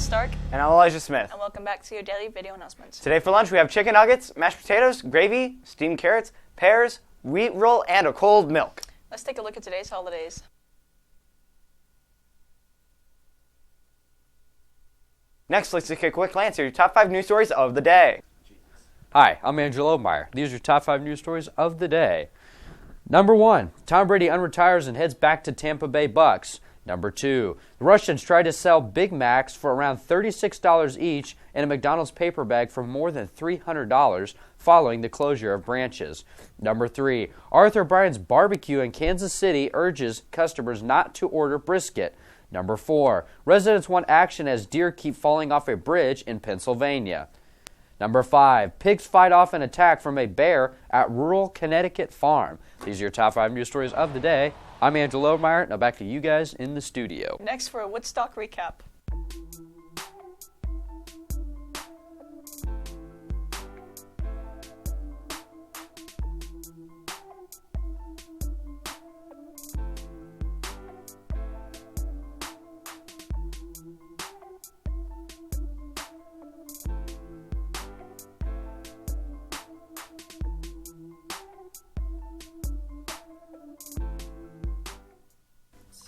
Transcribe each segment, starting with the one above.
Stark. And I'm Elijah Smith. And welcome back to your daily video announcements. Today for lunch we have chicken nuggets, mashed potatoes, gravy, steamed carrots, pears, wheat roll, and a cold milk. Let's take a look at today's holidays. Next, let's take a quick glance at your top 5 news stories of the day. Hi, I'm Angelo Meyer. These are your top 5 news stories of the day. Number 1, Tom Brady unretires and heads back to Tampa Bay Bucks. Number 2, the Russians tried to sell Big Macs for around $36 each in a McDonald's paper bag for more than $300 following the closure of branches. Number 3, Arthur Bryant's Barbecue in Kansas City urges customers not to order brisket. Number 4, residents want action as deer keep falling off a bridge in Pennsylvania. Number 5, pigs fight off an attack from a bear at rural Connecticut farm. These are your top 5 news stories of the day. I'm Angelo Meyer. Now back to you guys in the studio. Next for a Woodstock Recap.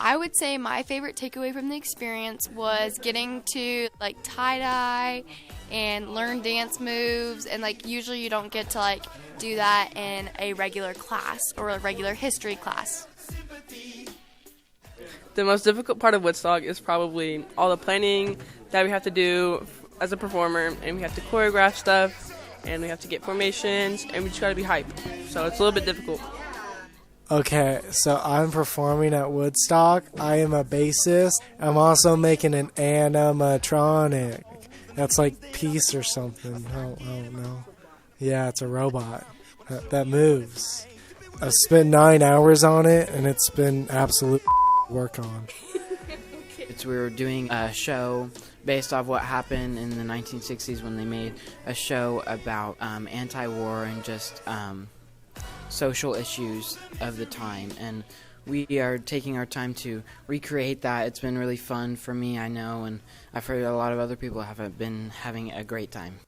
I would say my favorite takeaway from the experience was getting to tie-dye and learn dance moves, and usually you don't get to do that in a regular class or a regular history class. The most difficult part of Woodstock is probably all the planning that we have to do as a performer, and we have to choreograph stuff, and we have to get formations, and we just got to be hype. So it's a little bit difficult. Okay, so I'm performing at Woodstock. I am a bassist. I'm also making an animatronic. That's like Peace or something. I don't know. Yeah, it's a robot that moves. I've spent 9 hours on it, and it's been absolute work on. We were doing a show based off what happened in the 1960s when they made a show about anti-war and just social issues of the time, and we are taking our time to recreate that. It's been really fun for me, I know, and I've heard a lot of other people have been having a great time.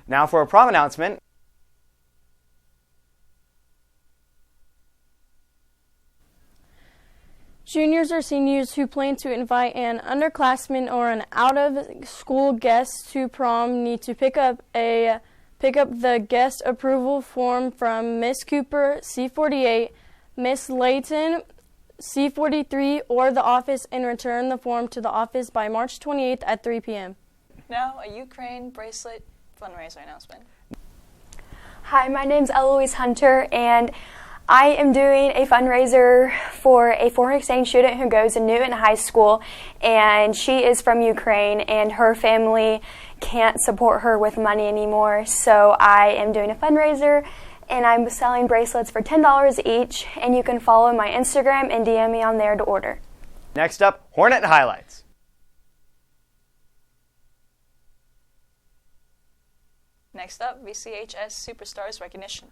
Now for a prom announcement. Juniors or seniors who plan to invite an underclassman or an out-of-school guest to prom need to pick up the guest approval form from Miss Cooper, C48, Miss Layton, C43, or the office and return the form to the office by March 28th at 3 p.m. Now, a Ukraine Bracelet fundraiser announcement. Hi, my name's Eloise Hunter, and I am doing a fundraiser for a foreign exchange student who goes to Newton High School, and she is from Ukraine, and her family can't support her with money anymore, so I am doing a fundraiser, and I'm selling bracelets for $10 each, and you can follow my Instagram and DM me on there to order. Next up, Hornet highlights. Next up, VCHS Superstars Recognition.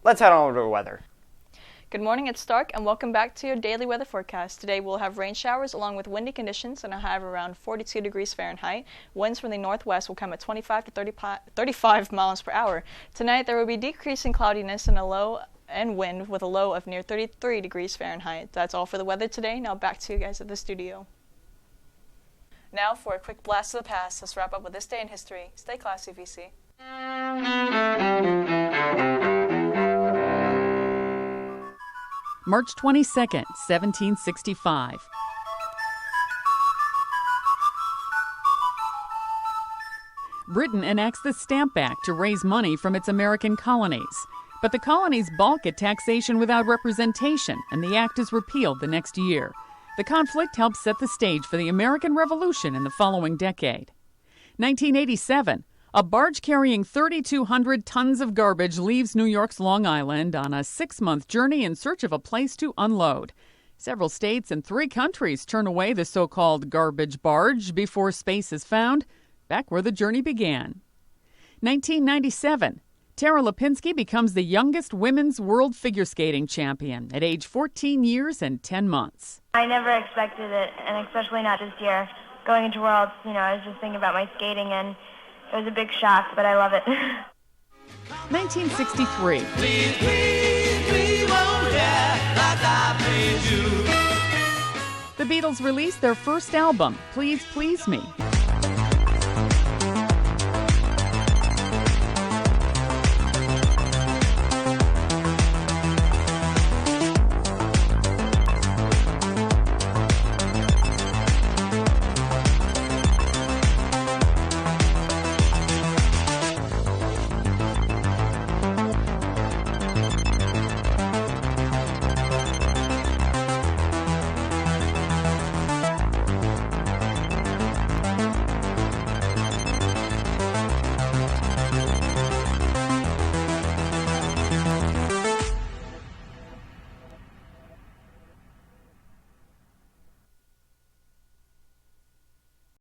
Let's head on over to the weather. Good morning, it's Stark, and welcome back to your daily weather forecast. Today we'll have rain showers along with windy conditions and a high of around 42 degrees Fahrenheit. Winds from the northwest will come at 25 to 35 miles per hour. Tonight there will be decreasing cloudiness and a low and wind with a low of near 33 degrees Fahrenheit. That's all for the weather today. Now back to you guys at the studio. Now for a quick blast of the past. Let's wrap up with this day in history. Stay classy, VC. March 22nd, 1765. Britain enacts the Stamp Act to raise money from its American colonies. But the colonies balk at taxation without representation, and the act is repealed the next year. The conflict helps set the stage for the American Revolution in the following decade. 1987. A barge carrying 3,200 tons of garbage leaves New York's Long Island on a 6-month journey in search of a place to unload. Several states and 3 countries turn away the so-called garbage barge before space is found, back where the journey began. 1997. Tara Lipinski becomes the youngest women's world figure skating champion at age 14 years and 10 months. I never expected it, and especially not this year. Going into Worlds, I was just thinking about my skating, and it was a big shock, but I love it. 1963. Please, please, won't like I please you. The Beatles released their first album, Please Please Me.